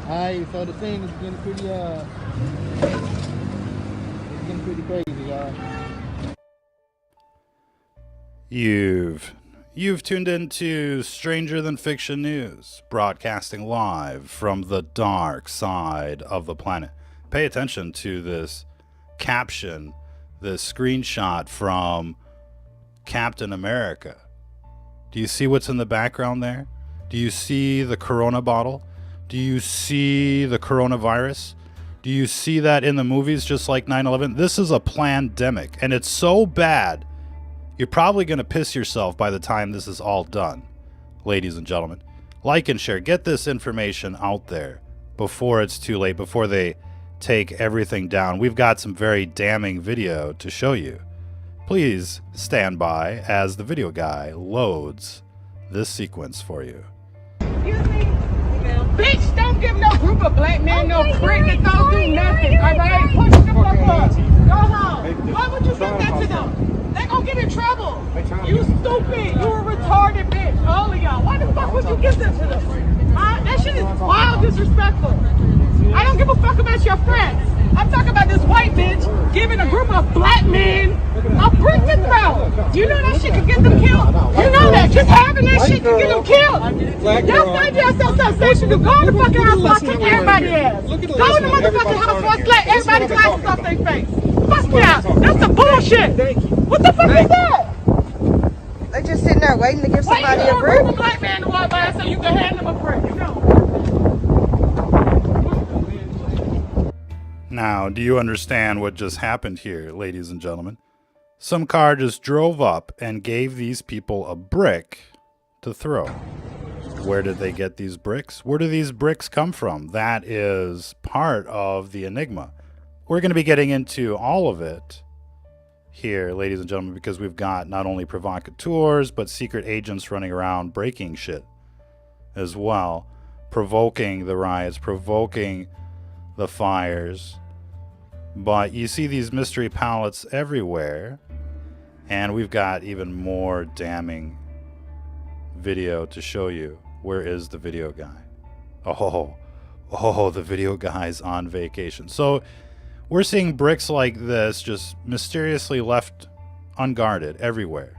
Alright, so the scene is getting pretty crazy, y'all. You've tuned into Stranger Than Fiction News, broadcasting live from the dark side of the planet. Pay attention to this caption, this screenshot from Captain America. Do you see what's in the background there? Do you see the Corona bottle? Do you see the coronavirus? Do you see that in the movies just like 9/11? This is a plandemic, and it's so bad, you're probably going to piss yourself by the time this is all done. Ladies and gentlemen, like and share. Get this information out there before it's too late, before they take everything down. We've got some very damning video to show you. Please stand by as the video guy loads this sequence for you. Excuse me? Bitch, don't give no group of black men no prick that don't do nothing, alright? Push the fuck up. Go home. Why would you give that to them? They gonna get in trouble. You stupid. You a retarded bitch. All of y'all. Why the fuck would you give this to them? Huh? That shit is wild disrespectful. I don't give a fuck about your friends. I'm talking about this white bitch giving a group of black men a brick to throw. You know that shit could get them killed? You know that. Just having that shit could get them killed. Y'all find yourself so station to go in the fucking house while I kick everybody's ass. Go in the motherfucking house while I slap everybody's glasses off their face. Fuck y'all. That's some bullshit. What the fuck is that? They're just sitting there waiting to give somebody a brick. Wait for a black man to walk by so you can hand them a brick. You know. Now, do you understand what just happened here, ladies and gentlemen? Some car just drove up and gave these people a brick to throw. Where did they get these bricks? Where do these bricks come from? That is part of the enigma. We're going to be getting into all of it here, ladies and gentlemen, because we've got not only provocateurs, but secret agents running around breaking shit as well, provoking the riots, provoking the fires. But you see these mystery palettes everywhere, and we've got even more damning video to show you. Where is the video guy? Oh, the video guy's on vacation. So we're seeing bricks like this just mysteriously left unguarded everywhere.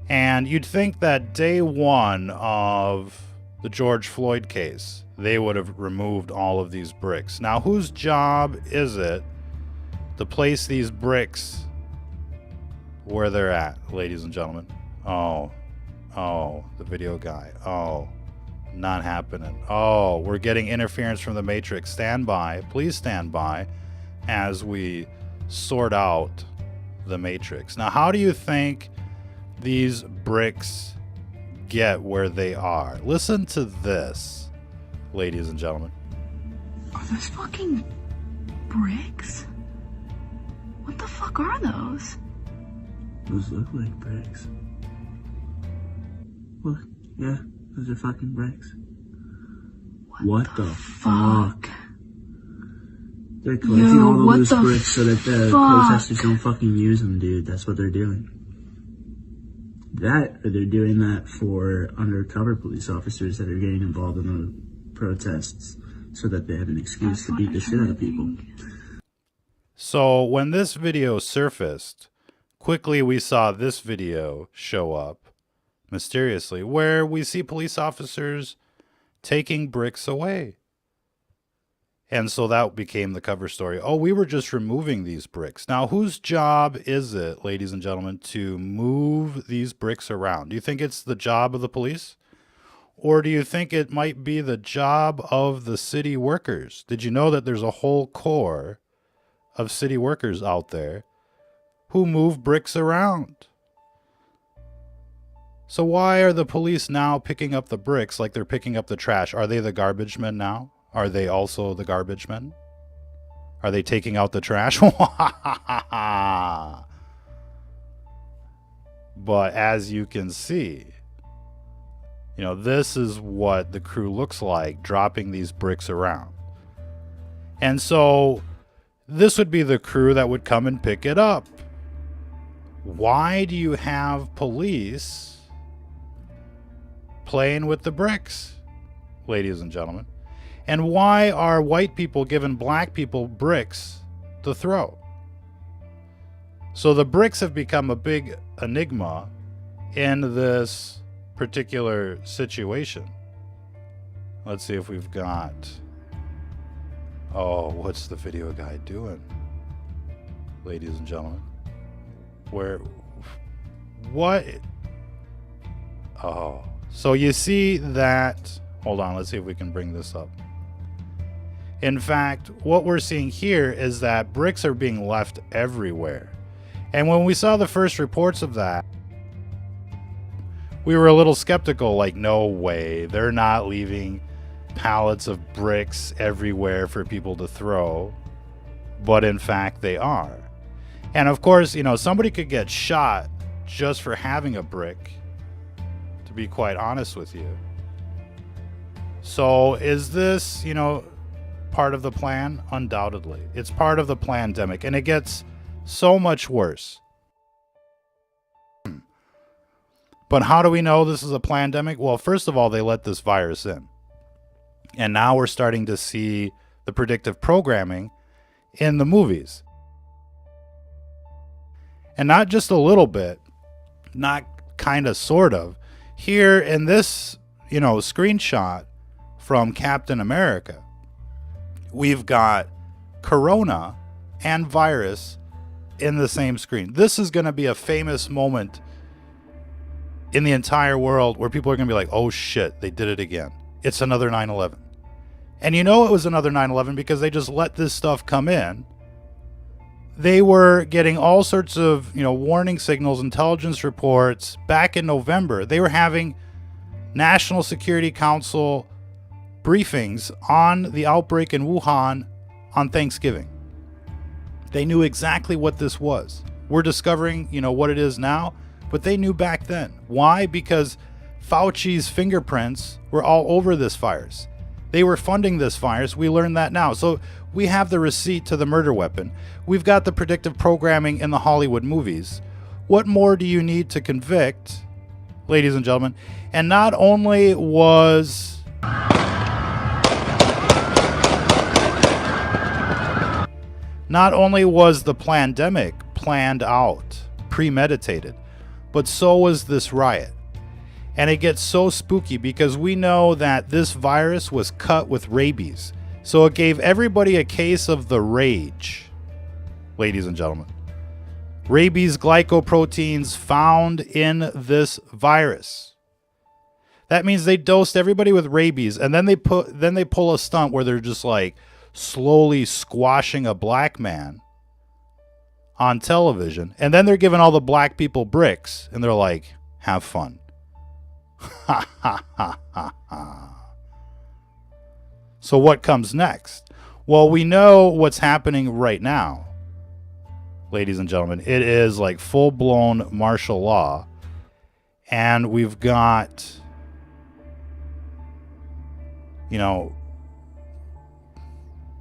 And you'd think that day one of the George Floyd case, they would have removed all of these bricks. Now, whose job is it to place these bricks where they're at, ladies and gentlemen? Oh, the video guy. Oh, not happening. Oh, we're getting interference from the Matrix. Stand by. Please stand by as we sort out the Matrix. Now, how do you think these bricks get where they are? Listen to this, ladies and gentlemen. Are those fucking bricks? What the fuck are those? Those look like bricks. Look, yeah, those are fucking bricks. What the fuck? They're collecting all the loose bricks so that the protesters don't fucking use them, dude. That's what they're doing. That, or they're doing that for undercover police officers that are getting involved in the protests so that they have an excuse to beat the shit out of people. So when this video surfaced, quickly we saw this video show up mysteriously where we see police officers taking bricks away. And so that became the cover story. Oh, we were just removing these bricks. Now, whose job is it, ladies and gentlemen, to move these bricks around? Do you think it's the job of the police? Or do you think it might be the job of the city workers? Did you know that there's a whole corps of city workers out there who move bricks around? So why are the police now picking up the bricks like they're picking up the trash? Are they the garbage men now? Are they also the garbage men? Are they taking out the trash? But as you can see, you know, this is what the crew looks like dropping these bricks around. And so this would be the crew that would come and pick it up. Why do you have police playing with the bricks, ladies and gentlemen? And why are white people giving black people bricks to throw? So the bricks have become a big enigma in this particular situation. Let's see if we've got... Oh, what's the video guy doing? Ladies and gentlemen. What? Oh, so you see that... Hold on, let's see if we can bring this up. In fact, what we're seeing here is that bricks are being left everywhere. And when we saw the first reports of that, we were a little skeptical, like, no way, they're not leaving pallets of bricks everywhere for people to throw. But in fact, they are. And of course, you know, somebody could get shot just for having a brick, to be quite honest with you. So is this, you know, part of the plan? Undoubtedly. It's part of the plandemic, and it gets so much worse. But how do we know this is a plandemic? Well, first of all, they let this virus in. And now we're starting to see the predictive programming in the movies. And not just a little bit, not kind of, sort of. Here in this, you know, screenshot from Captain America, we've got corona and virus in the same screen. This is going to be a famous moment in the entire world where people are going to be like, oh shit, they did it again. It's another 9/11. And you know it was another 9/11 because they just let this stuff come in. They were getting all sorts of, you know, warning signals, intelligence reports back in November. They were having National Security Council briefings on the outbreak in Wuhan on Thanksgiving. They knew exactly what this was. We're discovering, you know, what it is now, but they knew back then. Why? Because Fauci's fingerprints were all over this virus. They were funding this virus. We learned that now. So we have the receipt to the murder weapon. We've got the predictive programming in the Hollywood movies. What more do you need to convict, ladies and gentlemen? And not only was the plandemic planned out, premeditated, but so was this riot. And it gets so spooky because we know that this virus was cut with rabies. So it gave everybody a case of the rage, ladies and gentlemen. Rabies glycoproteins found in this virus. That means they dosed everybody with rabies, and then they pull a stunt where they're just like slowly squashing a black man on television, and then they're giving all the black people bricks, and they're like, have fun. Ha ha ha ha ha. So what comes next? Well, we know what's happening right now, ladies and gentlemen. It is like full-blown martial law. And we've got, you know,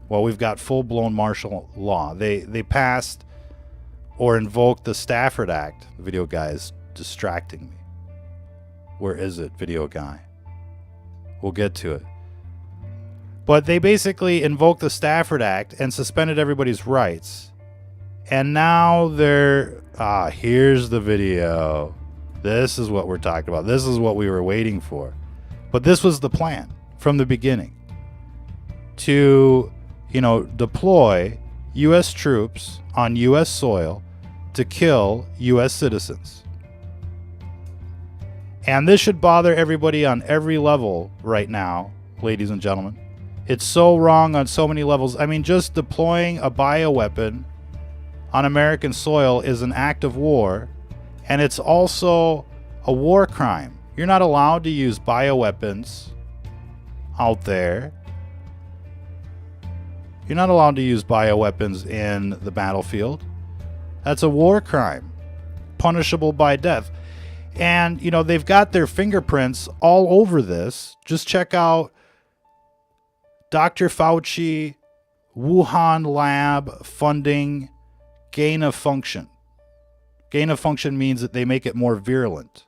well, we've got full-blown martial law. They passed or invoked the Stafford Act. The video guy is distracting me. Where is it, video guy? We'll get to it. But they basically invoked the Stafford Act and suspended everybody's rights. And now they're... here's the video. This is what we're talking about. This is what we were waiting for. But this was the plan from the beginning. To, you know, deploy U.S. troops on U.S. soil to kill U.S. citizens. And this should bother everybody on every level right now, ladies and gentlemen. It's so wrong on so many levels. I mean, just deploying a bioweapon on American soil is an act of war, and it's also a war crime. You're not allowed to use bioweapons out there. You're not allowed to use bioweapons in the battlefield. That's a war crime, punishable by death. And, you know, they've got their fingerprints all over this. Just check out Dr. Fauci, Wuhan lab funding, gain of function. Gain of function means that they make it more virulent.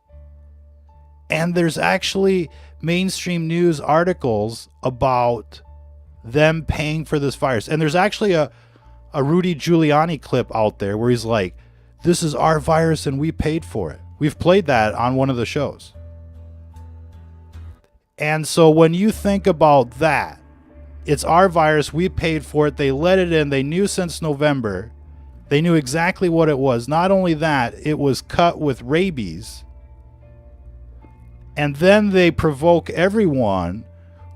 And there's actually mainstream news articles about them paying for this virus. And there's actually a Rudy Giuliani clip out there where he's like, this is our virus and we paid for it. We've played that on one of the shows. And so when you think about that, it's our virus, we paid for it, they let it in, they knew since November, they knew exactly what it was. Not only that, it was cut with rabies. And then they provoke everyone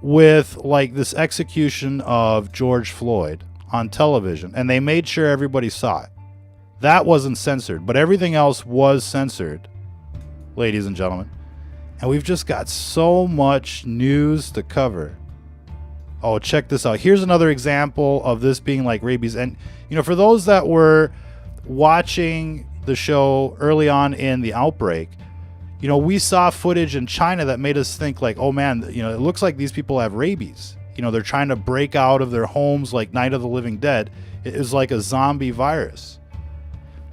with like this execution of George Floyd on television. And they made sure everybody saw it. That wasn't censored, but everything else was censored, ladies and gentlemen. And we've just got so much news to cover. Oh, check this out. Here's another example of this being like rabies. And, you know, for those that were watching the show early on in the outbreak, you know, we saw footage in China that made us think like, oh man, you know, it looks like these people have rabies. You know, they're trying to break out of their homes like Night of the Living Dead. It is like a zombie virus.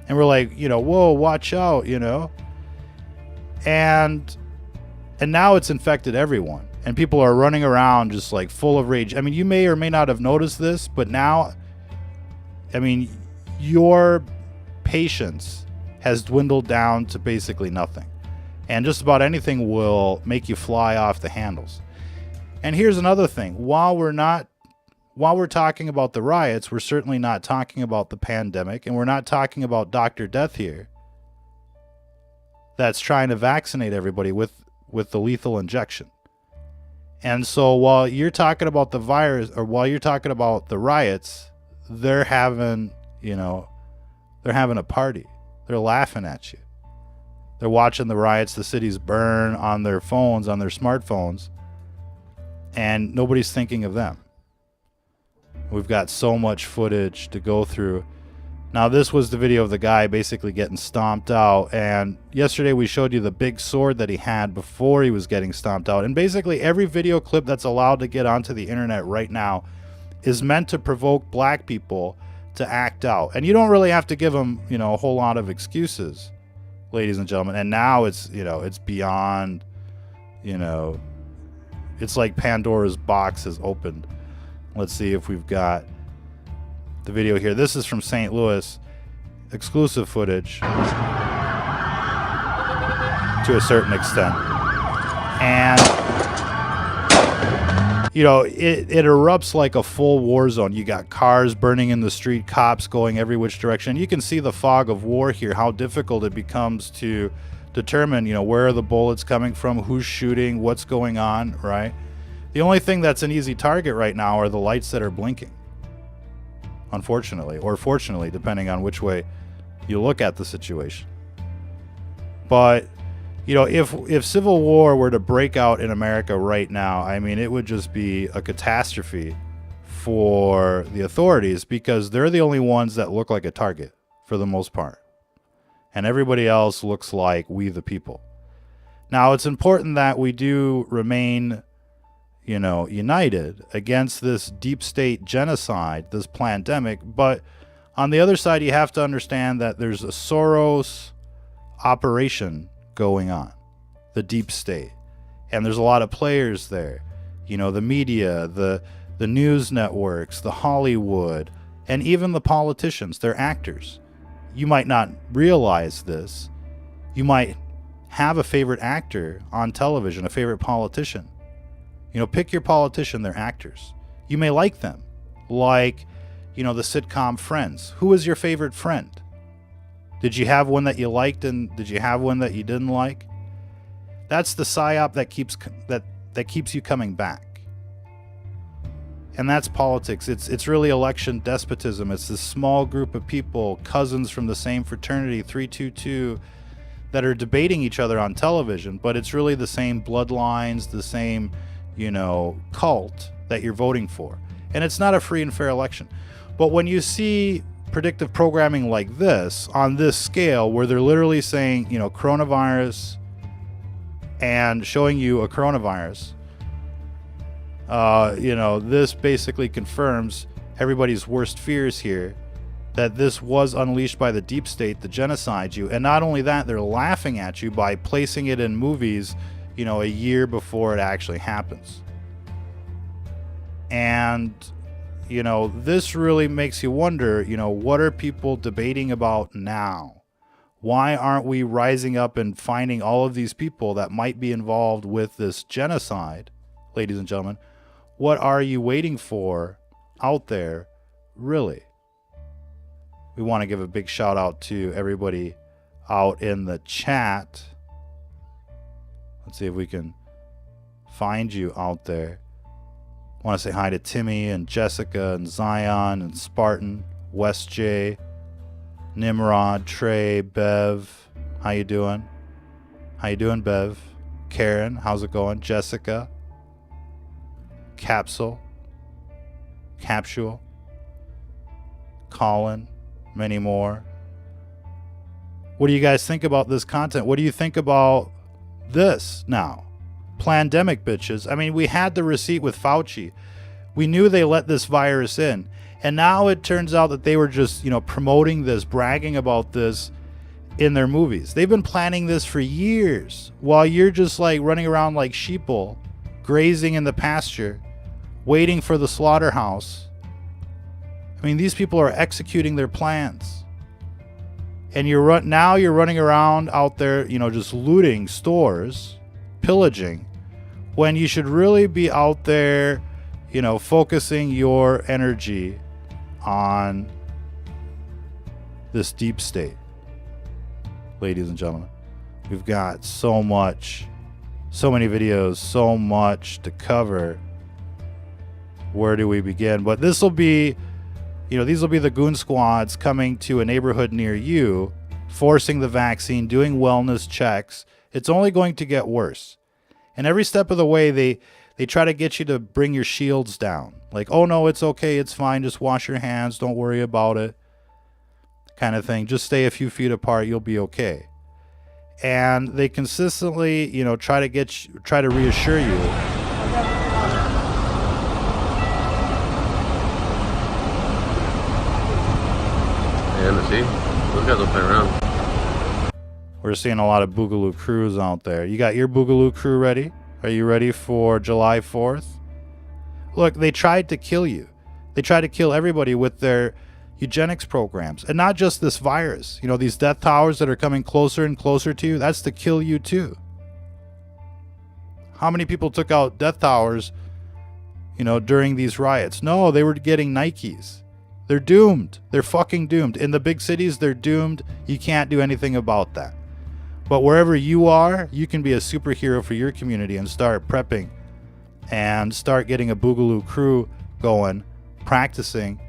And we're like, you know, whoa, watch out, you know. And now it's infected everyone. And people are running around just like full of rage. I mean, you may or may not have noticed this, but now, I mean, your patience has dwindled down to basically nothing. And just about anything will make you fly off the handles. And here's another thing. While we're talking about the riots, we're certainly not talking about the pandemic, and we're not talking about Dr. Death here that's trying to vaccinate everybody with the lethal injection. And so while you're talking about the virus, or while you're talking about the riots, they're having a party. They're laughing at you. They're watching the riots, the cities burn on their phones, on their smartphones, and nobody's thinking of them. We've got so much footage to go through. Now, this was the video of the guy basically getting stomped out. And yesterday we showed you the big sword that he had before he was getting stomped out. And basically every video clip that's allowed to get onto the internet right now is meant to provoke black people to act out. And you don't really have to give them, you know, a whole lot of excuses, ladies and gentlemen. And now it's, you know, it's beyond, you know, it's like Pandora's box has opened. Let's see if we've got the video here. This is from St. Louis, exclusive footage to a certain extent. And, you know, it erupts like a full war zone. You got cars burning in the street, cops going every which direction. You can see the fog of war here, how difficult it becomes to determine, you know, where are the bullets coming from, who's shooting, what's going on, right? The only thing that's an easy target right now are the lights that are blinking, unfortunately, or fortunately, depending on which way you look at the situation. But, you know, if civil war were to break out in America right now, I mean, it would just be a catastrophe for the authorities, because they're the only ones that look like a target for the most part. And everybody else looks like we the people. Now, it's important that we do remain, you know, united against this deep state genocide, this pandemic. But on the other side, you have to understand that there's a Soros operation going on, the deep state. And there's a lot of players there. You know, the media, the news networks, the Hollywood, and even the politicians. They're actors. You might not realize this. You might have a favorite actor on television, a favorite politician. You know, pick your politician, they're actors. You may like them, like, you know, the sitcom Friends. Who was your favorite friend? Did you have one that you liked, and did you have one that you didn't like? That's the psyop that keeps you coming back. And that's politics. It's really election despotism. It's this small group of people, cousins from the same fraternity, 322, that are debating each other on television, but it's really the same bloodlines, the same, you know, cult that you're voting for. And it's not a free and fair election. But when you see predictive programming like this, on this scale, where they're literally saying, you know, coronavirus, and showing you a coronavirus, you know, this basically confirms everybody's worst fears here, that this was unleashed by the deep state to genocide you. And not only that, they're laughing at you by placing it in movies, you know, a year before it actually happens. And, you know, this really makes you wonder, you know, what are people debating about now? Why aren't we rising up and finding all of these people that might be involved with this genocide? Ladies and gentlemen, what are you waiting for out there, really? We want to give a big shout out to everybody out in the chat. Let's see if we can find you out there. I want to say hi to Timmy and Jessica and Zion and Spartan, West J, Nimrod, Trey, Bev. How you doing? How you doing, Bev? Karen, how's it going? Jessica, Capsule, Colin, many more. What do you guys think about this content? What do you think about this now? Plandemic, bitches. I mean, we had the receipt with Fauci. We knew they let this virus in. And now it turns out that they were just, you know, promoting this, bragging about this in their movies. They've been planning this for years while you're just like running around like sheeple, grazing in the pasture, waiting for the slaughterhouse. I mean, these people are executing their plans. And now you're running around out there, you know, just looting stores, pillaging, when you should really be out there, you know, focusing your energy on this deep state. Ladies and gentlemen, we've got so many videos, so much to cover. Where do we begin? But this will be, you know, these will be the goon squads coming to a neighborhood near you, forcing the vaccine, doing wellness checks. It's only going to get worse. And every step of the way, they try to get you to bring your shields down. Like, oh no, it's okay, it's fine, just wash your hands, don't worry about it, kind of thing. Just stay a few feet apart, you'll be okay. And they consistently, you know, try to reassure you. Yeah, see, those guys will play around. We're seeing a lot of Boogaloo crews out there. You got your Boogaloo crew ready? Are you ready for July 4th? Look, they tried to kill you. They tried to kill everybody with their eugenics programs. And not just this virus. You know, these death towers that are coming closer and closer to you, that's to kill you too. How many people took out death towers, you know, during these riots? No, they were getting Nikes. They're doomed. They're fucking doomed. In the big cities, they're doomed. You can't do anything about that. But wherever you are, you can be a superhero for your community and start prepping and start getting a Boogaloo crew going, practicing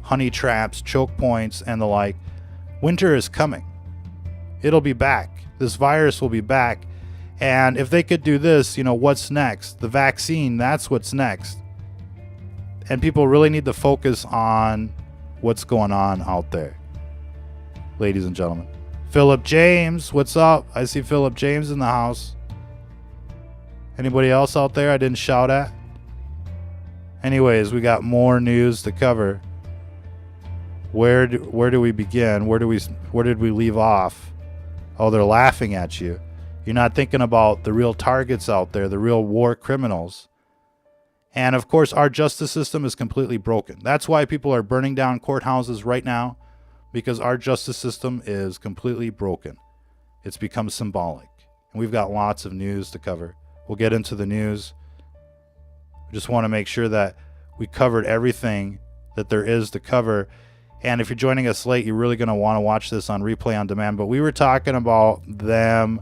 honey traps, choke points, and the like. Winter is coming. It'll be back. This virus will be back. And if they could do this, you know, what's next? The vaccine, that's what's next. And people really need to focus on what's going on out there. Ladies and gentlemen. Philip James, what's up? I see Philip James in the house. Anybody else out there I didn't shout at? Anyways, we got more news to cover. Where do we begin? Where did we leave off? Oh, they're laughing at you. You're not thinking about the real targets out there, the real war criminals. And of course, our justice system is completely broken. That's why people are burning down courthouses right now, because our justice system is completely broken. It's become symbolic. And we've got lots of news to cover. We'll get into the news. I just want to make sure that we covered everything that there is to cover. And if you're joining us late, you're really going to want to watch this on replay on demand. But we were talking about them,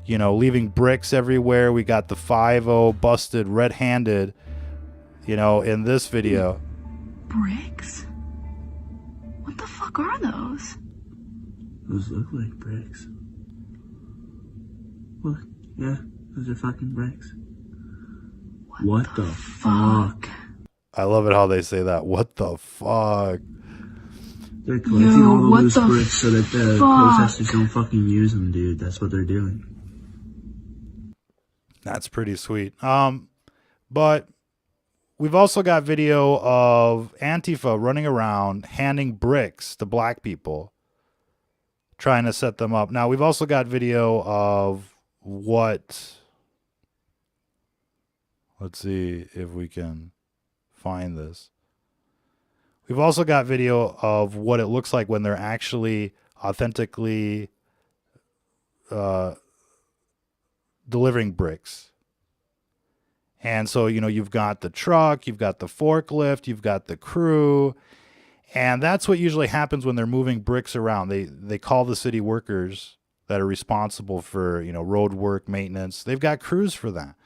you know, leaving bricks everywhere. We got the 5-0 busted red-handed, you know, in this video. Bricks? What the fuck are those? Those look like bricks. What? Yeah, those are fucking bricks. What the fuck? I love it how they say that. What the fuck? They're collecting all the loose bricks so that the protesters don't fucking use them, dude. That's what they're doing. That's pretty sweet. But we've also got video of Antifa running around handing bricks to black people, trying to set them up. Now, we've also got video of what... Let's see if we can find this. We've also got video of what it looks like when they're actually authentically delivering bricks. And so, you know, you've got the truck, you've got the forklift, you've got the crew. And that's what usually happens when they're moving bricks around. They call the city workers that are responsible for, you know, road work, maintenance. They've got crews for that.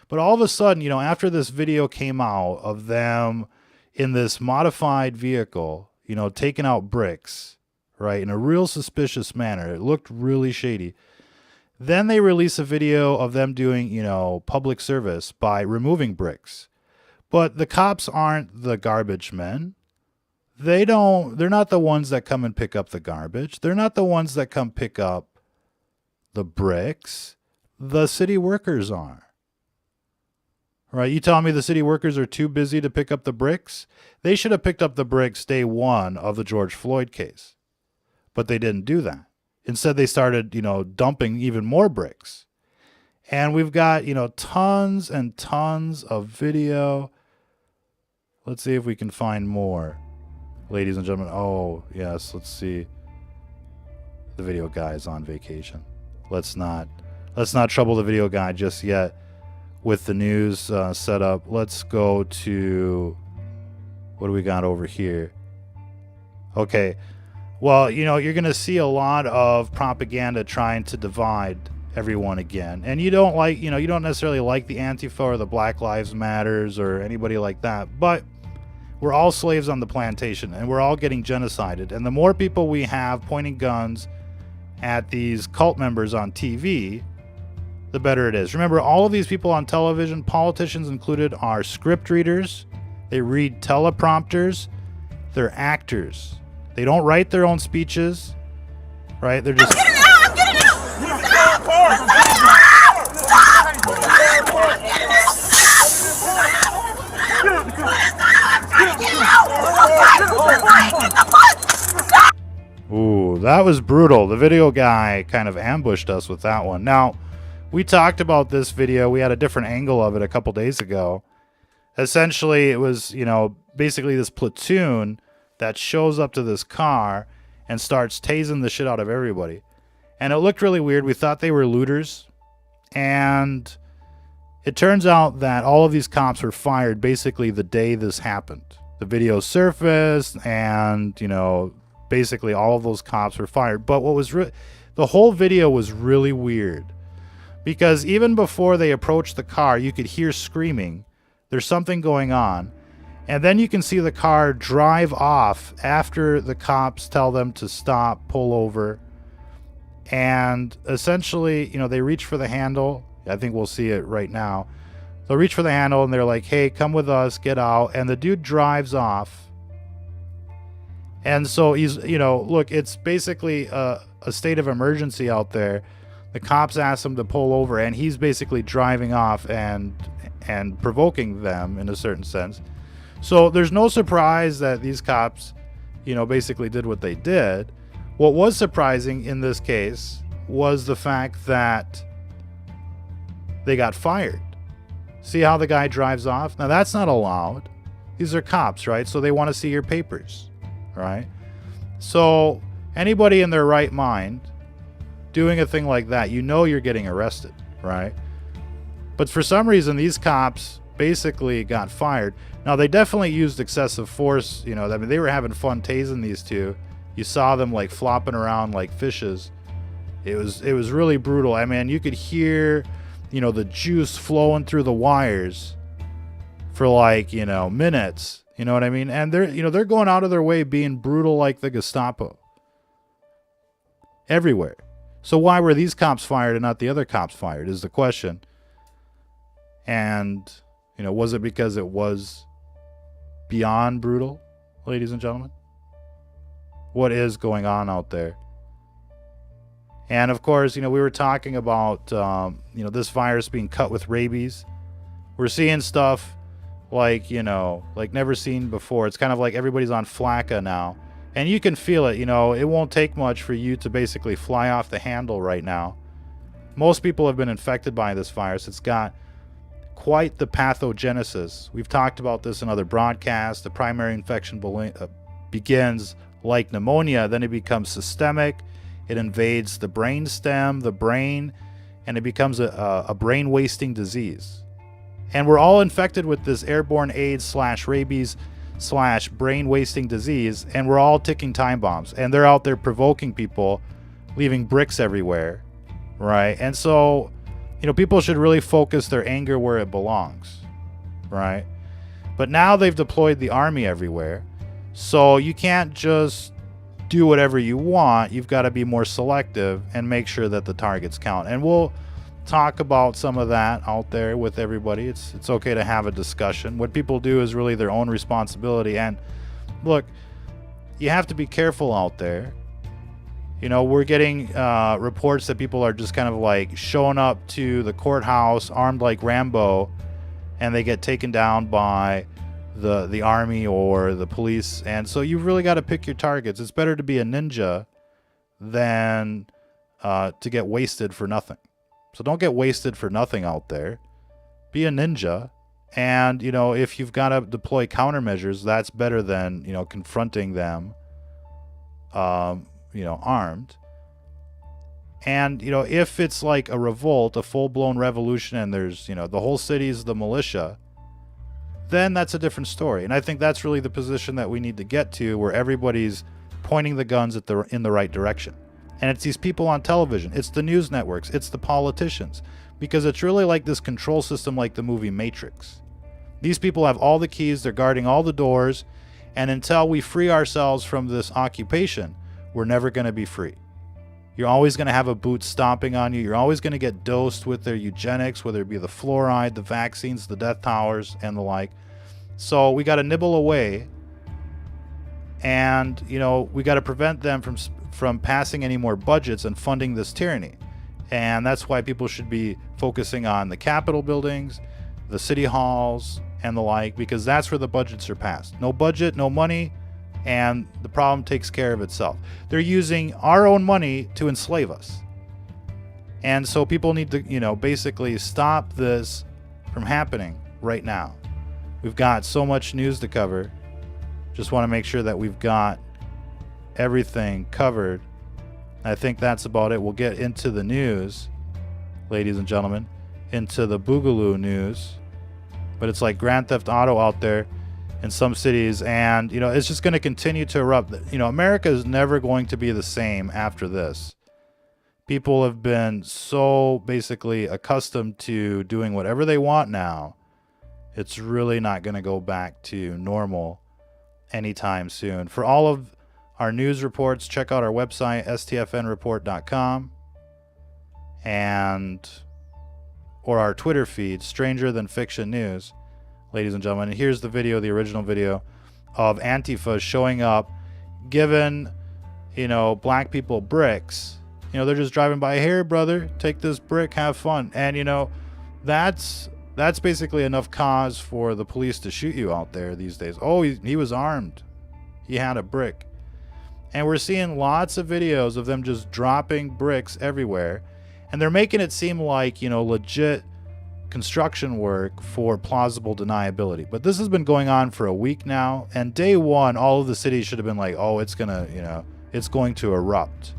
But all of a sudden, you know, after this video came out of them in this modified vehicle, you know, taking out bricks, right, in a real suspicious manner. It looked really shady. Then they release a video of them doing, you know, public service by removing bricks. But the cops aren't the garbage men. They're not the ones that come and pick up the garbage. They're not the ones that come pick up the bricks. The city workers are. Right? You telling me the city workers are too busy to pick up the bricks? They should have picked up the bricks day one of the George Floyd case. But they didn't do that. Instead, they started, you know, dumping even more bricks. And we've got, you know, tons and tons of video. Let's see if we can find more. Ladies and gentlemen. Oh, yes. Let's see. The video guy is on vacation. Let's not trouble the video guy just yet with the news set up. Let's go to, what do we got over here? Okay. Well, you know, you're going to see a lot of propaganda trying to divide everyone again. And you don't like, you know, you don't necessarily like the Antifa or the Black Lives Matters or anybody like that. But we're all slaves on the plantation and we're all getting genocided. And the more people we have pointing guns at these cult members on TV, the better it is. Remember, all of these people on television, politicians included, are script readers. They read teleprompters. They're actors. They don't write their own speeches, right? They're just... I'm getting out! Ooh, that was brutal. The video guy kind of ambushed us with that one. Now, we talked about this video. We had a different angle of it a couple days ago. Essentially, it was, you know, basically this platoon that shows up to this car and starts tasing the shit out of everybody. And it looked really weird. We thought they were looters. And it turns out that all of these cops were fired basically the day this happened. The video surfaced and, you know, basically all of those cops were fired. But what was the whole video was really weird. Because even before they approached the car, you could hear screaming. There's something going on. And then you can see the car drive off after the cops tell them to stop, pull over. And essentially, you know, they reach for the handle. I think we'll see it right now. They'll reach for the handle and they're like, hey, come with us, get out. And the dude drives off. And so he's, you know, look, it's basically a state of emergency out there. The cops ask him to pull over and he's basically driving off and provoking them in a certain sense. So there's no surprise that these cops, you know, basically did what they did. What was surprising in this case was the fact that they got fired. See how the guy drives off? Now that's not allowed. These are cops, right? So they want to see your papers, right? So anybody in their right mind doing a thing like that, you know you're getting arrested, right? But for some reason, these cops basically got fired. Now, they definitely used excessive force. You know, I mean, they were having fun tasing these two. You saw them like flopping around like fishes. It was really brutal. I mean, you could hear, you know, the juice flowing through the wires for like, you know, minutes. You know what I mean? And they're going out of their way being brutal like the Gestapo. Everywhere. So why were these cops fired and not the other cops fired is the question. And, you know, was it because it was beyond brutal, ladies and gentlemen? What is going on out there? And of course, you know, we were talking about, you know, this virus being cut with rabies. We're seeing stuff like, you know, like never seen before. It's kind of like everybody's on flakka now. And you can feel it, you know, it won't take much for you to basically fly off the handle right now. Most people have been infected by this virus. It's got quite the pathogenesis. We've talked about this in other broadcasts. The primary infection begins like pneumonia, then it becomes systemic. It invades the brain stem, the brain, and it becomes a brain wasting disease. And we're all infected with this airborne AIDS / rabies / brain wasting disease, and we're all ticking time bombs, and they're out there provoking people, leaving bricks everywhere, right? And so, you know, people should really focus their anger where it belongs, right? But now they've deployed the army everywhere, so you can't just do whatever you want. You've got to be more selective and make sure that the targets count. And we'll talk about some of that out there with everybody. It's okay to have a discussion. What people do is really their own responsibility. And look, you have to be careful out there. You know, we're getting reports that people are just kind of like showing up to the courthouse armed like Rambo, and they get taken down by the army or the police. And so you've really got to pick your targets. It's better to be a ninja than to get wasted for nothing. So don't get wasted for nothing out there. Be a ninja. And, you know, if you've got to deploy countermeasures, that's better than, you know, confronting them, you know, armed. And, you know, if it's like a revolt, a full-blown revolution, and there's, you know, the whole city's the militia, then that's a different story. And I think that's really the position that we need to get to, where everybody's pointing the guns at in the right direction. And it's these people on television, it's the news networks, it's the politicians, because it's really like this control system like the movie Matrix. These people have all the keys, they're guarding all the doors, and until we free ourselves from this occupation, we're never going to be free. You're always going to have a boot stomping on you. You're always going to get dosed with their eugenics, whether it be the fluoride, the vaccines, the death towers, and the like. So we got to nibble away, and, you know, we got to prevent them from passing any more budgets and funding this tyranny. And that's why people should be focusing on the Capitol buildings, the city halls, and the like, because that's where the budgets are passed. No budget, no money, and the problem takes care of itself. They're using our own money to enslave us. And so people need to, you know, basically stop this from happening right now. We've got so much news to cover. Just want to make sure that we've got everything covered. I think that's about it. We'll get into the news, ladies and gentlemen, into the Boogaloo news. But it's like Grand Theft Auto out there in some cities, and, you know, it's just going to continue to erupt. You know, America is never going to be the same after this. People have been so basically accustomed to doing whatever they want now. It's really not going to go back to normal anytime soon. For all of our news reports, check out our website, stfnreport.com, or our Twitter feed, Stranger Than Fiction News, ladies and gentlemen. And here's the video, the original video of Antifa showing up, giving, you know, black people bricks. You know, they're just driving by, here, brother, take this brick, have fun. And, you know, that's basically enough cause for the police to shoot you out there these days. Oh, he was armed. He had a brick. And we're seeing lots of videos of them just dropping bricks everywhere. And they're making it seem like, you know, legit construction work for plausible deniability. But this has been going on for a week now. And day one, all of the cities should have been like, oh, it's going to, you know, it's going to erupt.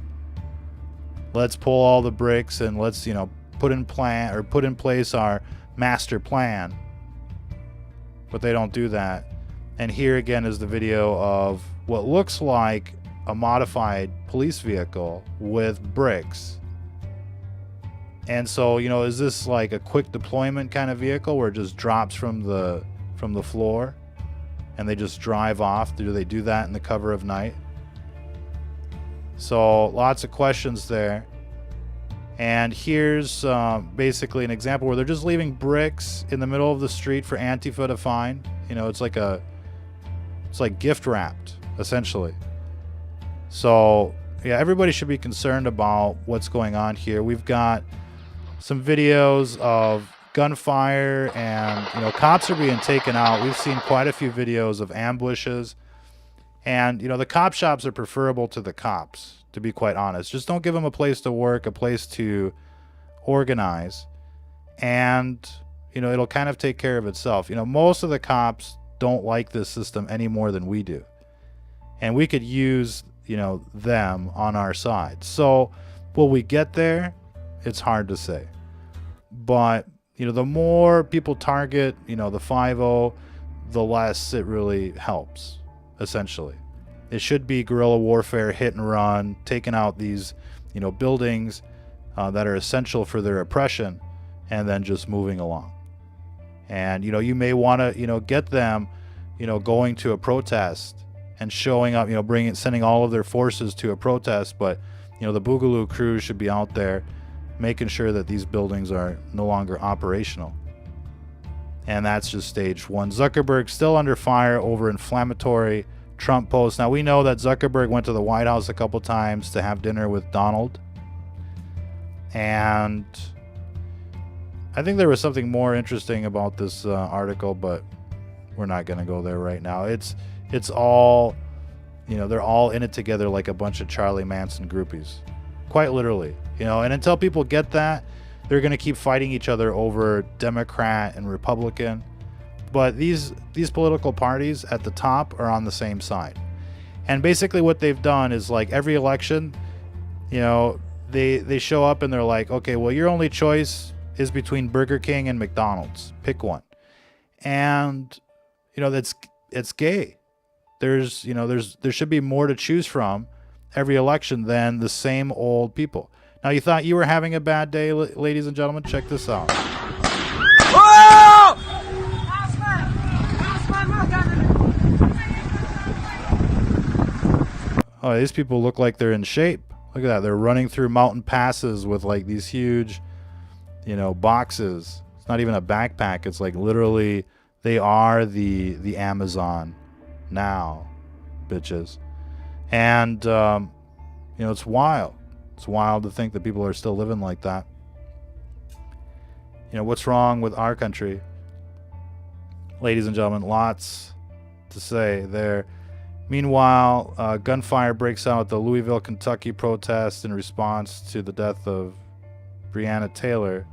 Let's pull all the bricks and let's, you know, put in place our master plan. But they don't do that. And here again is the video of what looks like a modified police vehicle with bricks. And so, you know, is this like a quick deployment kind of vehicle where it just drops from the floor and they just drive off? Do they do that in the cover of night? So lots of questions there. And here's basically an example where they're just leaving bricks in the middle of the street for Antifa to find. You know, it's like gift wrapped, essentially. So, yeah, everybody should be concerned about what's going on here. We've got some videos of gunfire and, you know, cops are being taken out. We've seen quite a few videos of ambushes. And, you know, the cop shops are preferable to the cops, to be quite honest. Just don't give them a place to work, a place to organize. And, you know, it'll kind of take care of itself. You know, most of the cops don't like this system any more than we do. And we could use, you know, them on our side. So will we get there? It's hard to say. But, you know, the more people target, you know, the 5-0, the less it really helps, essentially. It should be guerrilla warfare, hit and run, taking out these, you know, buildings that are essential for their oppression, and then just moving along. And, you know, you may want to, you know, get them, you know, going to a protest and showing up, you know, sending all of their forces to a protest. But, you know, the Boogaloo crew should be out there making sure that these buildings are no longer operational. And that's just stage one. Zuckerberg still under fire over inflammatory Trump posts. Now, we know that Zuckerberg went to the White House a couple times to have dinner with Donald. And I think there was something more interesting about this article, but we're not going to go there right now. It's all, you know, they're all in it together like a bunch of Charlie Manson groupies. Quite literally, you know, and until people get that, they're going to keep fighting each other over Democrat and Republican. But these political parties at the top are on the same side. And basically what they've done is, like, every election, you know, they show up and they're like, okay, well, your only choice is between Burger King and McDonald's. Pick one. And, you know, it's gay. There should be more to choose from every election than the same old people. Now, you thought you were having a bad day, ladies and gentlemen? Check this out. Oh, these people look like they're in shape. Look at that. They're running through mountain passes with, like, these huge, you know, boxes. It's not even a backpack. It's like literally they are the Amazon now, bitches. And, you know, it's wild. It's wild to think that people are still living like that. You know, what's wrong with our country? Ladies and gentlemen, lots to say there. Meanwhile, gunfire breaks out at the Louisville, Kentucky protest in response to the death of Breonna Taylor.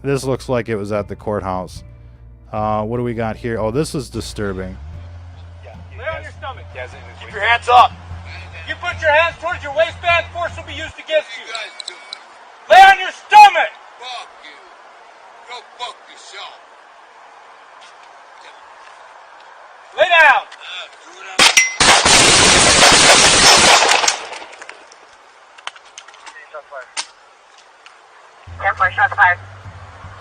This looks like it was at the courthouse. What do we got here? Oh, this is disturbing. Lay on your stomach. Keep your hands up. You put your hands towards your waistband, force will be used against you. Lay on your stomach! Fuck you. Go fuck yourself. Lay down! Shots fired.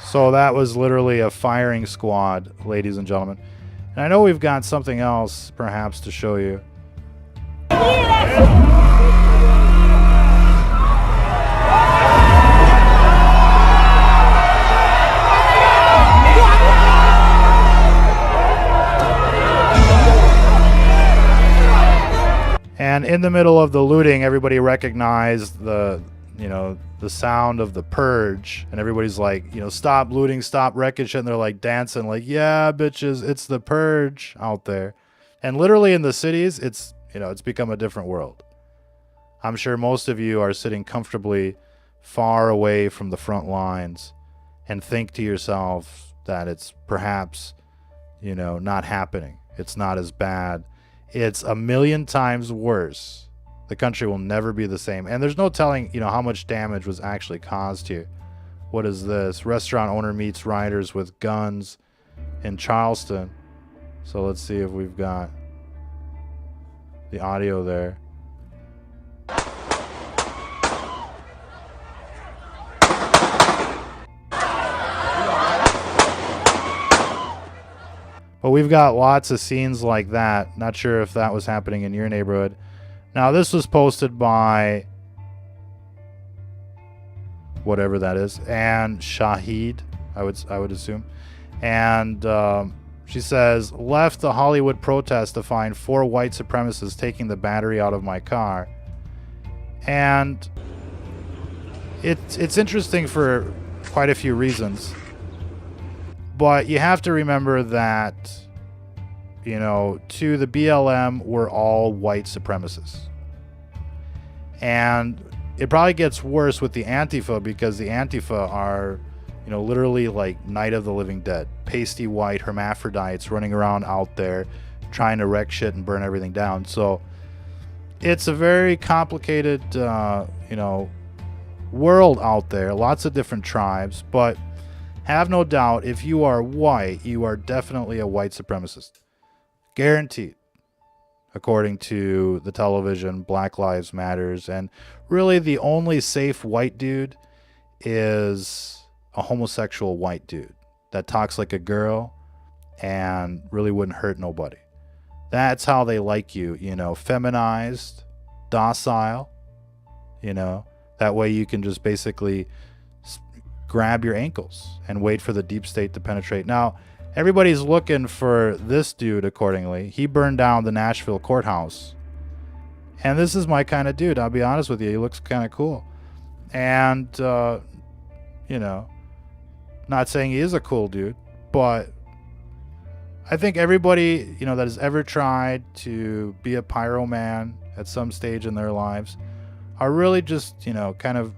So that was literally a firing squad, ladies and gentlemen. And I know we've got something else, perhaps, to show you. And in the middle of the looting, everybody recognized the sound of the purge, and everybody's like, you know, stop looting, stop wrecking shit, and they're like dancing like, yeah, bitches, it's the purge out there. And literally in the cities, it's become a different world. I'm sure most of you are sitting comfortably far away from the front lines and think to yourself that it's perhaps, you know, not happening. It's not as bad. It's a million times worse. The country will never be the same. And there's no telling, you know, how much damage was actually caused here. What is this? Restaurant owner meets rioters with guns in Charleston. So let's see if we've got the audio there. But we've got lots of scenes like that. Not sure if that was happening in your neighborhood. Now, this was posted by whatever that is, and Shahid, I would assume. And she says, left the Hollywood protest to find 4 white supremacists taking the battery out of my car. And it's interesting for quite a few reasons. But you have to remember that, you know, to the BLM, we're all white supremacists. And it probably gets worse with the Antifa, because the Antifa are, you know, literally like Night of the Living Dead. Pasty white hermaphrodites running around out there trying to wreck shit and burn everything down. So it's a very complicated, you know, world out there. Lots of different tribes. But have no doubt, if you are white, you are definitely a white supremacist. Guaranteed. According to the television, Black Lives Matters. And really the only safe white dude is a homosexual white dude that talks like a girl and really wouldn't hurt nobody. That's how they like you, you know, feminized, docile, you know. That way you can just basically grab your ankles and wait for the deep state to penetrate. Now, everybody's looking for this dude accordingly. He burned down the Nashville courthouse. And this is my kind of dude, I'll be honest with you. He looks kind of cool. And, you know, not saying he is a cool dude, but I think everybody, you know, that has ever tried to be a pyro man at some stage in their lives are really just, you know, kind of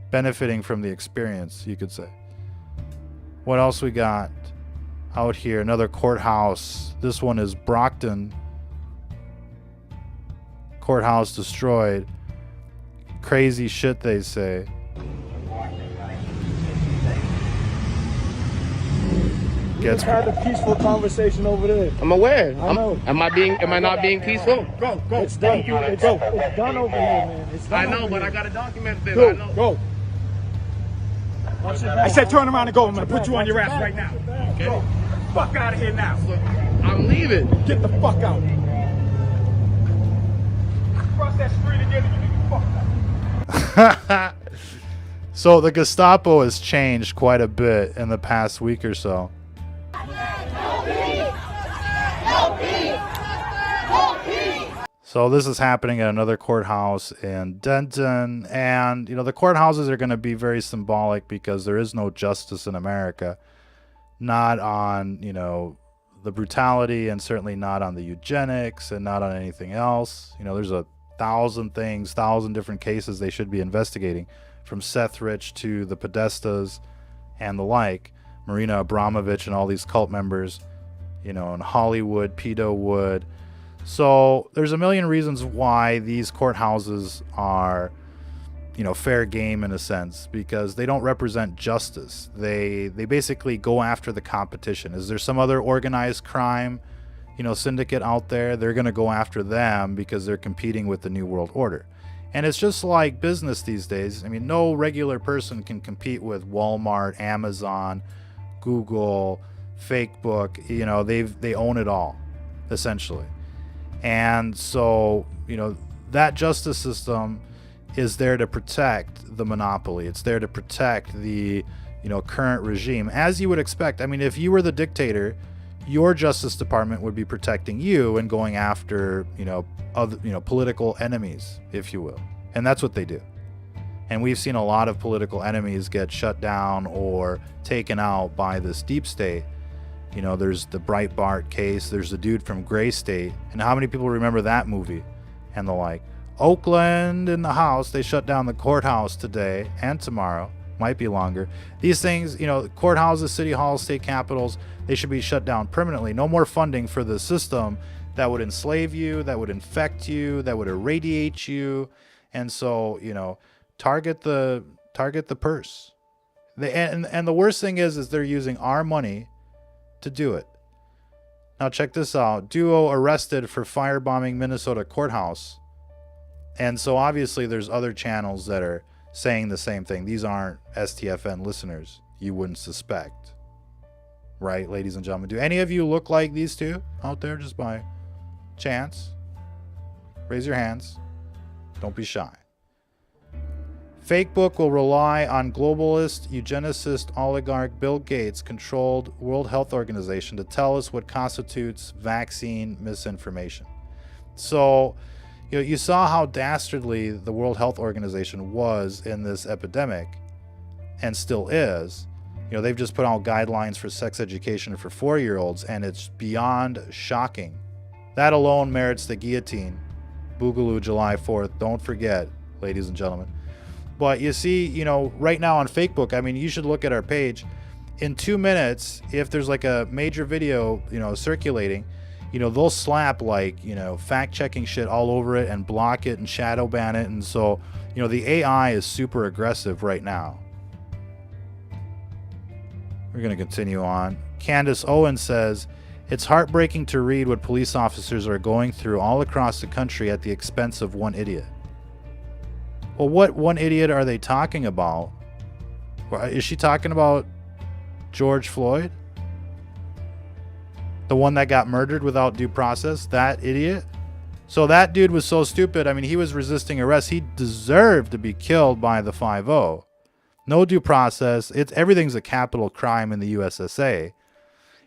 benefiting from the experience, you could say. What else we got out here? Another courthouse. This one is Brockton. Courthouse destroyed. Crazy shit, they say. Just had a peaceful conversation over there. I'm aware. I know. Am I not being peaceful? Go. It's done. It's done over here, man. It's done. I know, over but here. I gotta document this. Go. I know. Go. I said turn around and go. I'm gonna put you on your ass right now. Okay. Go. Fuck out of here now. I'm leaving. Get the fuck out. Cross that street again and you get the fuck out. So the Gestapo has changed quite a bit in the past week or so. So this is happening at another courthouse in Denton, and you know, the courthouses are going to be very symbolic because there is no justice in America, not on, you know, the brutality, and certainly not on the eugenics, and not on anything else. You know, there's 1,000 things, 1,000 different cases they should be investigating, from Seth Rich to the Podestas and the like, Marina Abramovich and all these cult members, you know, in Hollywood, Pedo Wood. So there's a million reasons why these courthouses are, you know, fair game in a sense, because they don't represent justice. They basically go after the competition. Is there some other organized crime, you know, syndicate out there? They're going to go after them because they're competing with the New World Order. And it's just like business these days. I mean, no regular person can compete with Walmart, Amazon, Google, Facebook. You know, they own it all, essentially. And so, you know, that justice system is there to protect the monopoly. It's there to protect the, you know, current regime, as you would expect. I mean, if you were the dictator, your Justice Department would be protecting you and going after, you know, other, you know, political enemies, if you will. And that's what they do. And we've seen a lot of political enemies get shut down or taken out by this deep state. You know, there's the Breitbart case. There's the dude from Gray State. And how many people remember that movie and the like? Oakland in the house. They shut down the courthouse today and tomorrow. Might be longer. These things, you know, courthouses, city halls, state capitals, they should be shut down permanently. No more funding for the system that would enslave you, that would infect you, that would irradiate you. And so, you know, target the purse. And the worst thing is they're using our money to do it. Now check this out. Duo arrested for firebombing Minnesota courthouse. And so obviously there's other channels that are saying the same thing. These aren't STFN listeners. You wouldn't suspect. Right, ladies and gentlemen? Do any of you look like these two out there just by chance? Raise your hands. Don't be shy. Fake book will rely on globalist, eugenicist oligarch Bill Gates controlled World Health Organization to tell us what constitutes vaccine misinformation. So, you know, you saw how dastardly the World Health Organization was in this epidemic, and still is. You know, they've just put out guidelines for sex education for 4-year-olds, and it's beyond shocking. That alone merits the guillotine Boogaloo July 4th. Don't forget, ladies and gentlemen. But you see, you know, right now on Facebook, I mean, you should look at our page. In 2 minutes, if there's like a major video, you know, circulating, you know, they'll slap like, you know, fact-checking shit all over it and block it and shadow ban it. And so, you know, the AI is super aggressive right now. We're going to continue on. Candace Owen says, it's heartbreaking to read what police officers are going through all across the country at the expense of one idiot. Well, what one idiot are they talking about? Is she talking about George Floyd? The one that got murdered without due process? That idiot? So that dude was so stupid. I mean, he was resisting arrest. He deserved to be killed by the 5-0. No due process. Everything's a capital crime in the USSA.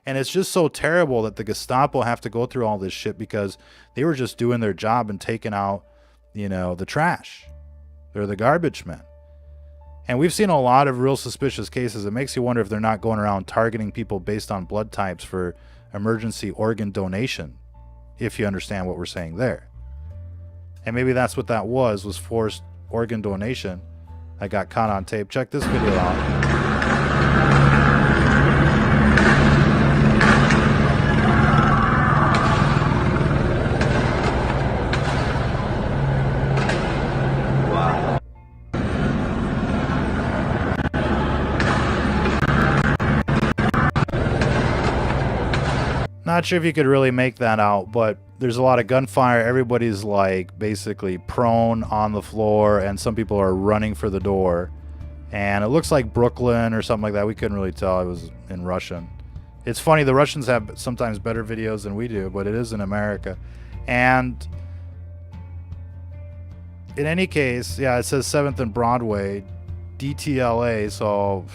And it's just so terrible that the Gestapo have to go through all this shit because they were just doing their job and taking out, you know, the trash. They're the garbage men. And we've seen a lot of real suspicious cases. It makes you wonder if they're not going around targeting people based on blood types for emergency organ donation, if you understand what we're saying there. And maybe that's what that was forced organ donation. I got caught on tape. Check this video out. Not sure if you could really make that out, but there's a lot of gunfire. Everybody's like basically prone on the floor, and some people are running for the door. And it looks like Brooklyn or something like that. We couldn't really tell. It was in Russian. It's funny, the Russians have sometimes better videos than we do, but it is in America. And in any case, yeah, it says 7th and Broadway, DTLA, so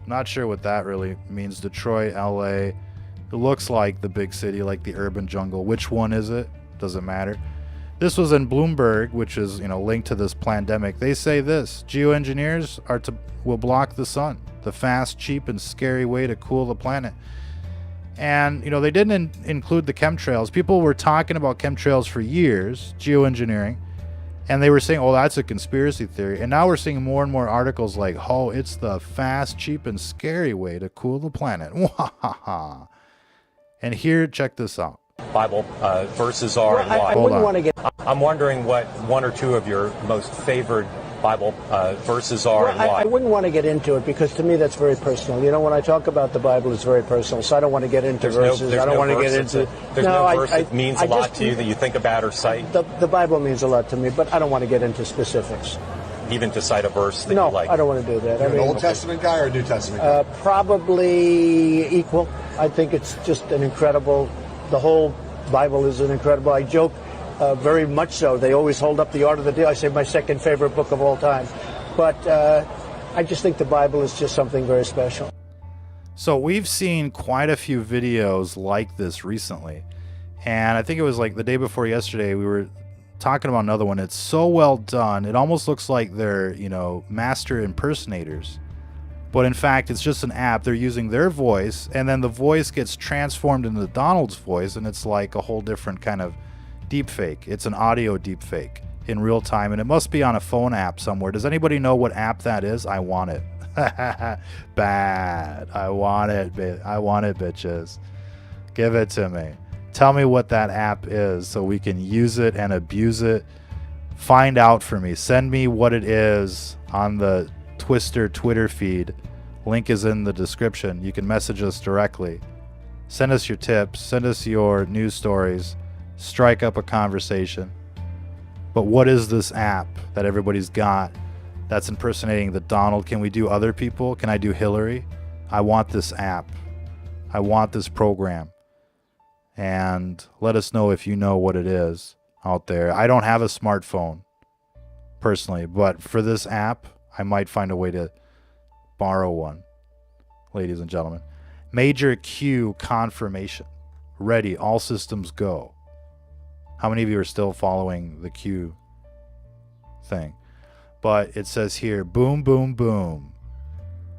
not sure what that really means. Detroit, LA. It looks like the big city, like the urban jungle. Which one is it? Doesn't matter. This was in Bloomberg, which is, you know, linked to this pandemic. They say this: geoengineers will block the sun, the fast, cheap, and scary way to cool the planet. And, you know, they didn't include the chemtrails. People were talking about chemtrails for years, geoengineering, and they were saying, oh, that's a conspiracy theory. And now we're seeing more and more articles like, oh, it's the fast, cheap, and scary way to cool the planet. Wahaha. And here, check this out. Bible verses are and why. I wouldn't want to get. I'm wondering what one or two of your most favored Bible verses are and why. I wouldn't want to get into it because to me that's very personal. You know, when I talk about the Bible, it's very personal. So I don't want to get into verses. I don't want to get into. There's no verse that means a lot to you that you think about or cite. The Bible means a lot to me, but I don't want to get into specifics. Even to cite a verse that you like. No, I don't want to do that. You're an Old Testament guy or a New Testament guy? Probably equal. I think it's just an incredible. The whole Bible is an incredible. I joke, very much so. They always hold up the Art of the Deal. I say my second favorite book of all time. But I just think the Bible is just something very special. So we've seen quite a few videos like this recently. And I think it was like the day before yesterday, we were talking about another one. It's so well done. It almost looks like they're, you know, master impersonators. But in fact, it's just an app. They're using their voice, and then the voice gets transformed into Donald's voice, and it's like a whole different kind of deepfake. It's an audio deepfake in real time, and it must be on a phone app somewhere. Does anybody know what app that is? I want it. Bad. I want it. I want it, bitches. Give it to me. Tell me what that app is so we can use it and abuse it. Find out for me. Send me what it is on the Twister Twitter feed. Link is in the description. You can message us directly. Send us your tips. Send us your news stories. Strike up a conversation. But what is this app that everybody's got that's impersonating the Donald? Can we do other people? Can I do Hillary? I want this app. I want this program. And let us know if you know what it is out there. I don't have a smartphone personally, but for this app, I might find a way to borrow one, ladies and gentlemen. Major Q confirmation. Ready. All systems go. How many of you are still following the Q thing? But it says here, boom, boom, boom.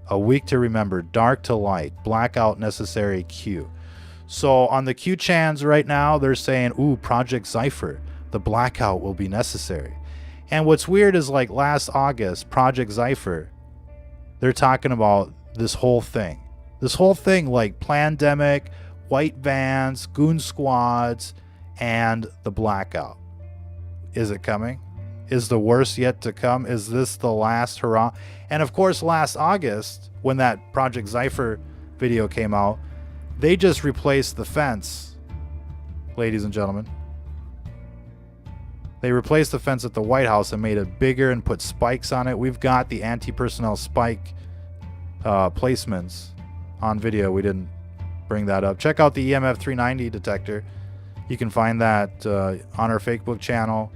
A week to remember. Dark to light. Blackout necessary Q. So on the Q chans right now, they're saying, ooh, Project ZYPHR. the blackout will be necessary. And what's weird is, like, last August, Project ZYPHR, they're talking about this whole thing. This whole thing, like plandemic, white vans, goon squads, and the blackout. Is it coming? Is the worst yet to come? Is this the last hurrah? And of course, last August, when that Project ZYPHR video came out, they just replaced the fence, ladies and gentlemen. They replaced the fence at the White House and made it bigger and put spikes on it. We've got the anti-personnel spike placements on video. We didn't bring that up. Check out the EMF 390 detector. You can find that on our Facebook channel,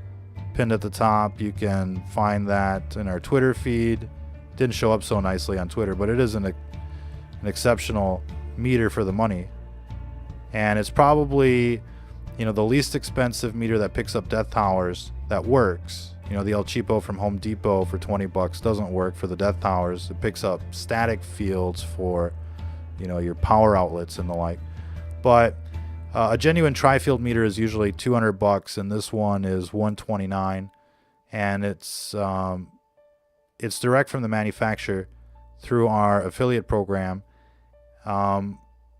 pinned at the top. You can find that in our Twitter feed. Didn't show up so nicely on Twitter, but it is an exceptional meter for the money. And it's probably, you know, the least expensive meter that picks up death towers that works. You know, the El Cheapo from Home Depot for 20 bucks doesn't work for the death towers. It picks up static fields for, you know, your power outlets and the like. But a genuine tri-field meter is usually 200 bucks, and this one is 129, and it's direct from the manufacturer through our affiliate program.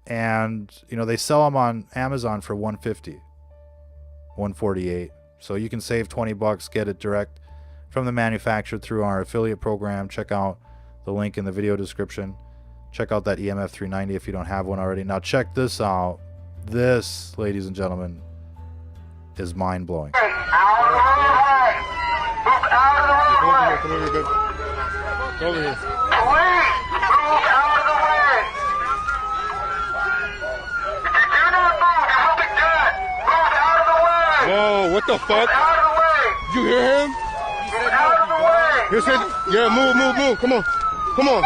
And you know, they sell them on Amazon for 150, 148. So you can save 20 bucks, get it direct from the manufacturer through our affiliate program. Check out the link in the video description. Check out that EMF 390 if you don't have one already. Now check this out. This, ladies and gentlemen, is mind-blowing. Whoa, what the fuck? Did you hear him? He said, yeah, move. Come on.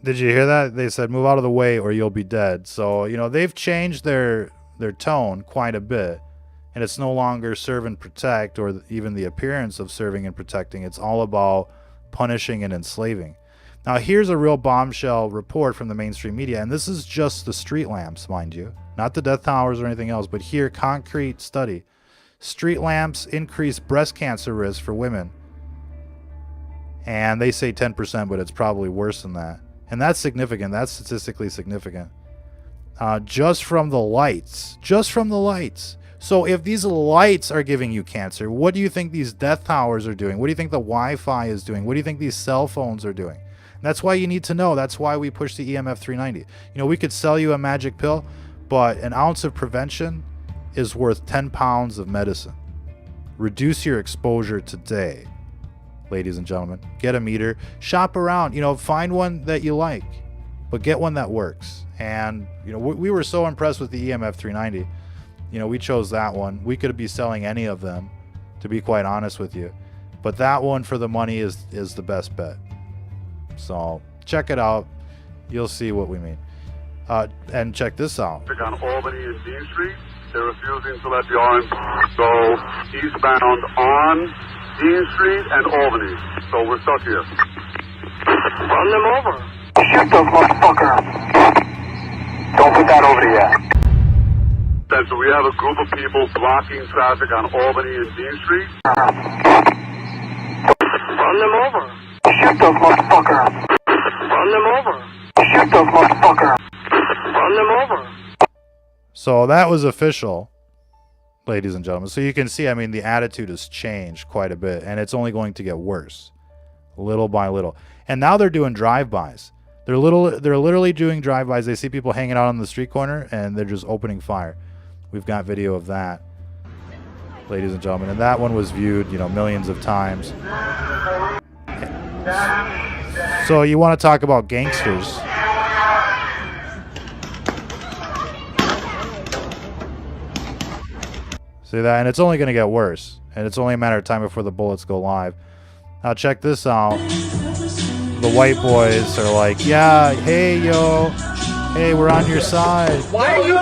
Did you hear that? They said, move out of the way or you'll be dead. So, you know, they've changed their tone quite a bit. And it's no longer serve and protect, or even the appearance of serving and protecting. It's all about punishing and enslaving. Now, here's a real bombshell report from the mainstream media. And this is just the street lamps, mind you. Not the death towers or anything else. But here, concrete study. Street lamps increase breast cancer risk for women. And they say 10%, but it's probably worse than that. And that's significant. That's statistically significant. Just from the lights. Just from the lights. So if these lights are giving you cancer, what do you think these death towers are doing? What do you think the Wi-Fi is doing? What do you think these cell phones are doing? And that's why you need to know. That's why we push the EMF 390. You know, we could sell you a magic pill, but an ounce of prevention is worth 10 pounds of medicine. Reduce your exposure today, ladies and gentlemen. Get a meter. Shop around. You know, find one that you like, but get one that works. And, you know, we were so impressed with the EMF 390. You know, we chose that one. We could be selling any of them, to be quite honest with you. But that one for the money is the best bet. So check it out. You'll see what we mean. And check this out. On Albany and Dean Street, they're refusing to let the arms go eastbound on Dean Street and Albany. So we're stuck here. Run them over. Shoot those motherfuckers. Don't put that over yet. So we have a group of people blocking traffic on Albany and Dean Street. Run them over. Shoot those motherfuckers. Run them over. Shoot those motherfuckers. Run them over. So that was official, ladies and gentlemen. So you can see, I mean, the attitude has changed quite a bit, and it's only going to get worse, little by little. And now they're doing drive-bys. They're literally doing drive-bys. They see people hanging out on the street corner, and they're just opening fire. We've got video of that, ladies and gentlemen. And that one was viewed, you know, millions of times. So you want to talk about gangsters. See that? And it's only going to get worse. And it's only a matter of time before the bullets go live. Now check this out. The white boys are like, yeah, hey, yo. Hey, we're on your side. Why are you...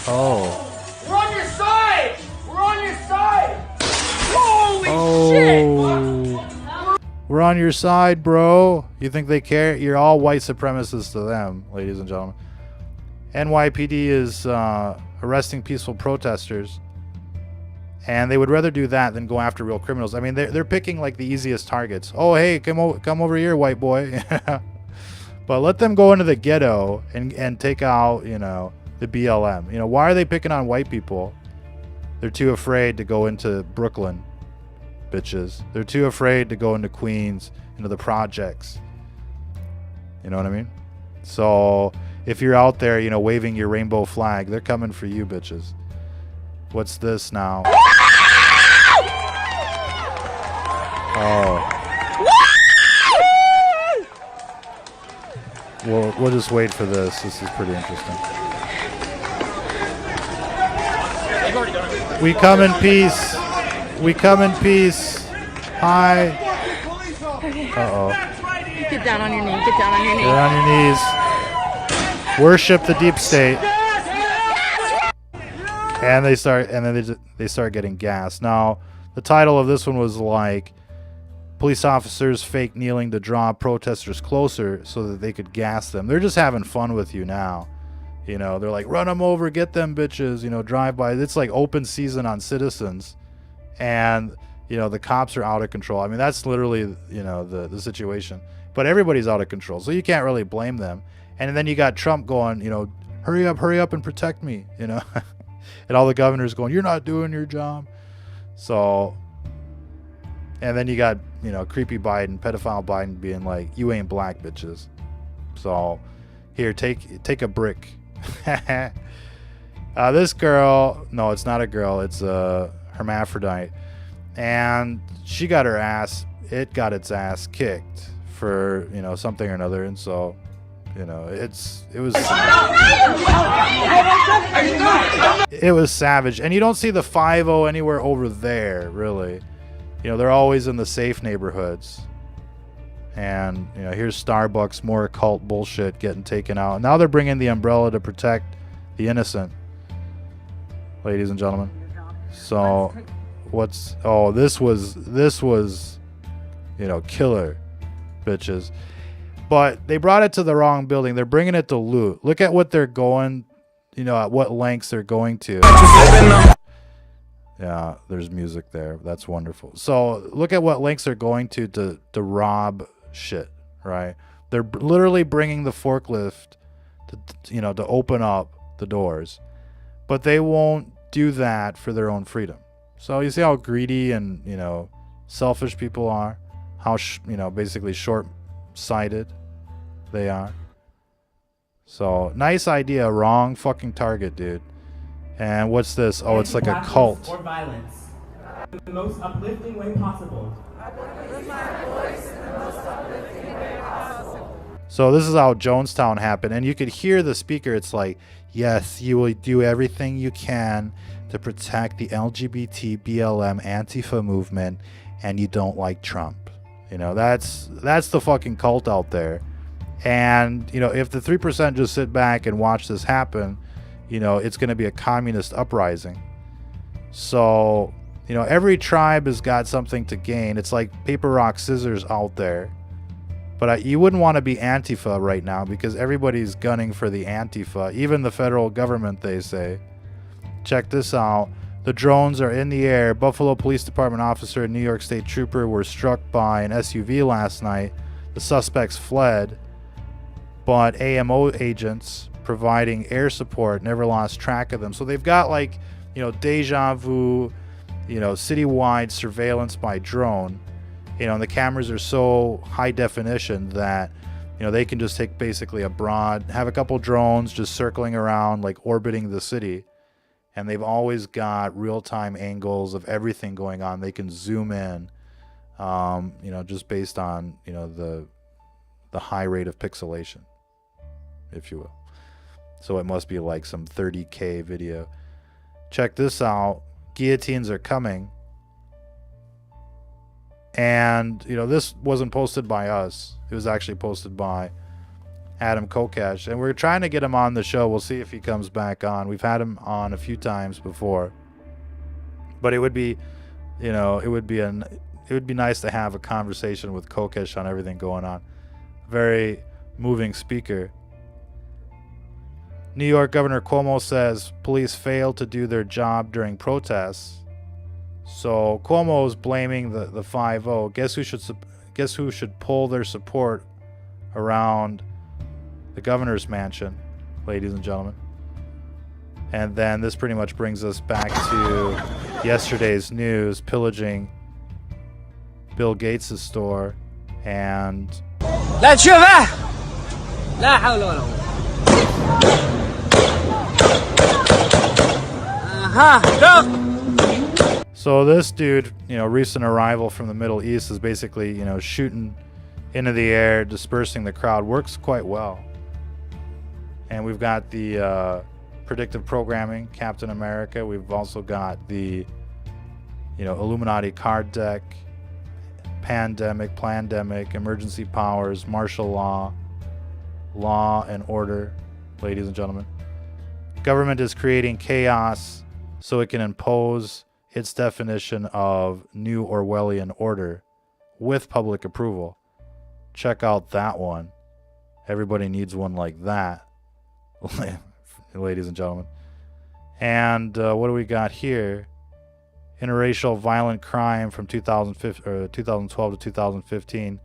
Oh. We're on your side! We're on your side! Holy shit! We're on your side, bro. You think they care? You're all white supremacists to them, ladies and gentlemen. NYPD is arresting peaceful protesters And they would rather do that than go after real criminals. I mean, they're picking like the easiest targets. Oh, hey, come over here, white boy. But let them go into the ghetto and take out, you know, the BLM. You know, why are they picking on white people? They're too afraid to go into Brooklyn, bitches. They're too afraid to go into Queens, into the projects. You know what I mean? So if you're out there, you know, waving your rainbow flag, they're coming for you, bitches. What's this now? Oh. We'll just wait for this. This is pretty interesting. We come in peace. We come in peace. Hi. Uh-oh. Get down on your knee. Get down on your knee. Get on your knees. Worship the deep state. And they start getting gassed. Now, the title of this one was like, police officers fake kneeling to draw protesters closer so that they could gas them. They're just having fun with you now. You know, they're like, run them over, get them bitches, you know, drive by. It's like open season on citizens. And, you know, the cops are out of control. I mean, that's literally, you know, the situation. But everybody's out of control, so you can't really blame them. And then you got Trump going, you know, hurry up and protect me, you know. And all the governors going, you're not doing your job. So, and then you got, you know, creepy Biden, pedophile Biden being like, you ain't black, bitches. So, here, take a brick. This girl, no, it's not a girl, it's a hermaphrodite. And she got her ass, it got its ass kicked for, you know, something or another. And so, you know, it was savage. And you don't see the 5-0 anywhere over there, really. You know, they're always in the safe neighborhoods. And, you know, here's Starbucks, more occult bullshit getting taken out. Now they're bringing the umbrella to protect the innocent, ladies and gentlemen. So, this was, you know, killer, bitches. But they brought it to the wrong building. They're bringing it to loot. Look at what they're going, you know, at what lengths they're going to. Yeah, there's music there. That's wonderful. So look at what lengths they're going to rob shit, right? They're literally bringing the forklift to, you know, to open up the doors. But they won't do that for their own freedom. So you see how greedy and, you know, selfish people are? How, you know, basically short-sighted they are. So, nice idea, wrong fucking target, dude. And what's this? Oh, it's like a cult. Or violence. In the most uplifting way possible. So this is how Jonestown happened, and you could hear the speaker. It's like, yes, you will do everything you can to protect the LGBT, BLM, Antifa movement, and you don't like Trump. You know, that's the fucking cult out there. And, you know, if the 3% just sit back and watch this happen, you know, it's going to be a communist uprising. So, you know, every tribe has got something to gain. It's like paper, rock, scissors out there. But you wouldn't want to be Antifa right now because everybody's gunning for the Antifa. Even the federal government, they say. Check this out. The drones are in the air. Buffalo Police Department officer and New York State trooper were struck by an SUV last night. The suspects fled, but AMO agents providing air support never lost track of them. So they've got, like, you know, deja vu, you know, citywide surveillance by drone. You know, and the cameras are so high definition that, you know, they can just take basically have a couple drones just circling around, like orbiting the city. And they've always got real-time angles of everything going on. They can zoom in, you know, just based on, you know, the high rate of pixelation, if you will. So it must be like some 30K video. Check this out. Guillotines are coming. And, you know, this wasn't posted by us. It was actually posted by Adam Kokesh. And we're trying to get him on the show. We'll see if he comes back on. We've had him on a few times before. But it would be, you know, it would be nice to have a conversation with Kokesh on everything going on. Very moving speaker. New York Governor Cuomo says police failed to do their job during protests. So Cuomo's blaming the 5-0. Guess who should pull their support around the governor's mansion, ladies and gentlemen? And then this pretty much brings us back to yesterday's news, pillaging Bill Gates' store. And لا تشوفه لا حول ولا قوة so this dude, recent arrival from the Middle East, is basically, shooting into the air, dispersing the crowd. Works quite well. And we've got the predictive programming, Captain America. We've also got the, Illuminati card deck, pandemic, plandemic, emergency powers, martial law, law and order, ladies and gentlemen. Government is creating chaos so it can impose its definition of new Orwellian order with public approval. Check out that one. Everybody needs one like that, ladies and gentlemen. And what do we got here? Interracial violent crime from 2012 to 2015.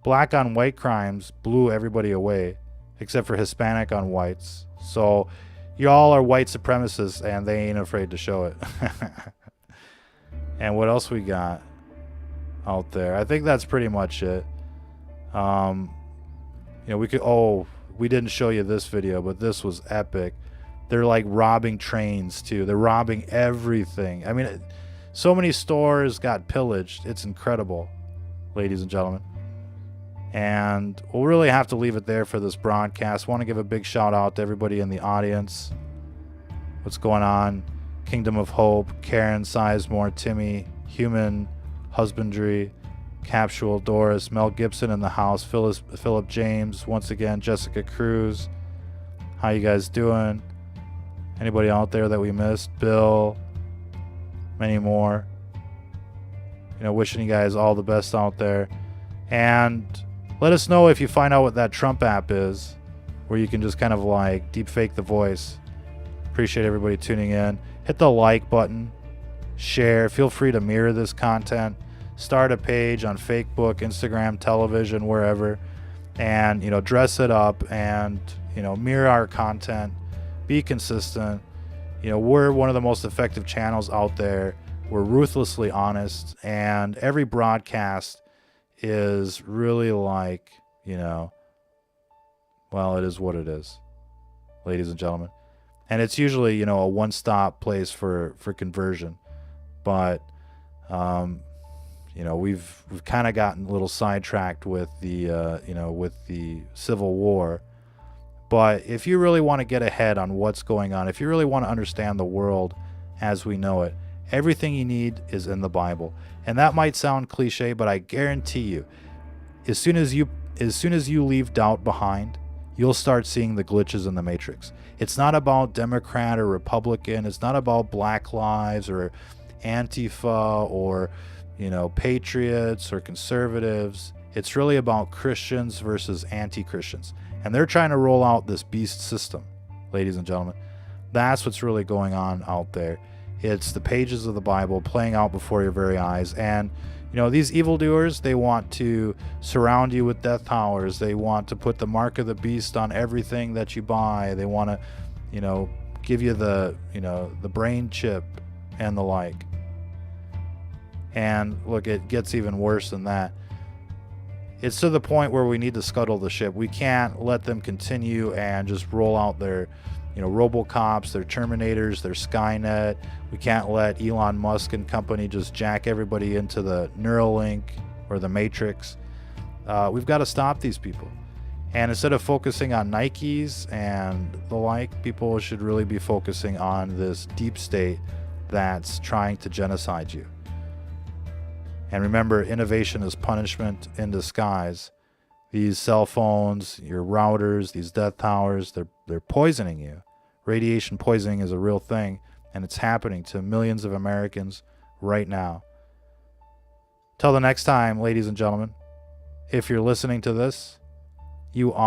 Black on white crimes blew everybody away, except for Hispanic on whites. So y'all are white supremacists, and they ain't afraid to show it. And what else we got out there? I think that's pretty much it. We could. Oh, we didn't show you this video, but this was epic. They're like robbing trains too. They're robbing everything. I mean, so many stores got pillaged. It's incredible, ladies and gentlemen. And we'll really have to leave it there for this broadcast. Want to give a big shout out to everybody in the audience. What's going on? Kingdom of Hope, Karen Sizemore, Timmy, Human Husbandry, Capsule, Doris, Mel Gibson in the house, Philip James, once again, Jessica Cruz. How you guys doing? Anybody out there that we missed? Bill, many more. Wishing you guys all the best out there. And let us know if you find out what that Trump app is, where you can just kind of like deep fake the voice. Appreciate everybody tuning in. Hit the like button, share, feel free to mirror this content, start a page on Facebook, Instagram, television, wherever, and dress it up and mirror our content, be consistent. We're one of the most effective channels out there. We're ruthlessly honest, and every broadcast is really like, well, it is what it is, ladies and gentlemen. And it's usually, a one-stop place for conversion. But, we've kind of gotten a little sidetracked with the, with the Civil War. But if you really want to get ahead on what's going on, if you really want to understand the world as we know it, everything you need is in the Bible. And that might sound cliche, but I guarantee you, as soon as you leave doubt behind, you'll start seeing the glitches in the matrix. It's not about Democrat or Republican. It's not about Black Lives or Antifa or, patriots or conservatives. It's really about Christians versus anti-Christians. And they're trying to roll out this beast system, ladies and gentlemen. That's what's really going on out there. It's the pages of the Bible playing out before your very eyes. And, these evildoers, they want to surround you with death towers. They want to put the mark of the beast on everything that you buy. They want to, give you the, the brain chip and the like. And look, it gets even worse than that. It's to the point where we need to scuttle the ship. We can't let them continue and just roll out their, Robocops, their Terminators, their Skynet. We can't let Elon Musk and company just jack everybody into the Neuralink or the Matrix. We've got to stop these people. And instead of focusing on Nikes and the like, people should really be focusing on this deep state that's trying to genocide you. And remember, innovation is punishment in disguise. These cell phones, your routers, these death towers, they're poisoning you. Radiation poisoning is a real thing, and it's happening to millions of Americans right now. Till the next time, ladies and gentlemen, if you're listening to this, you are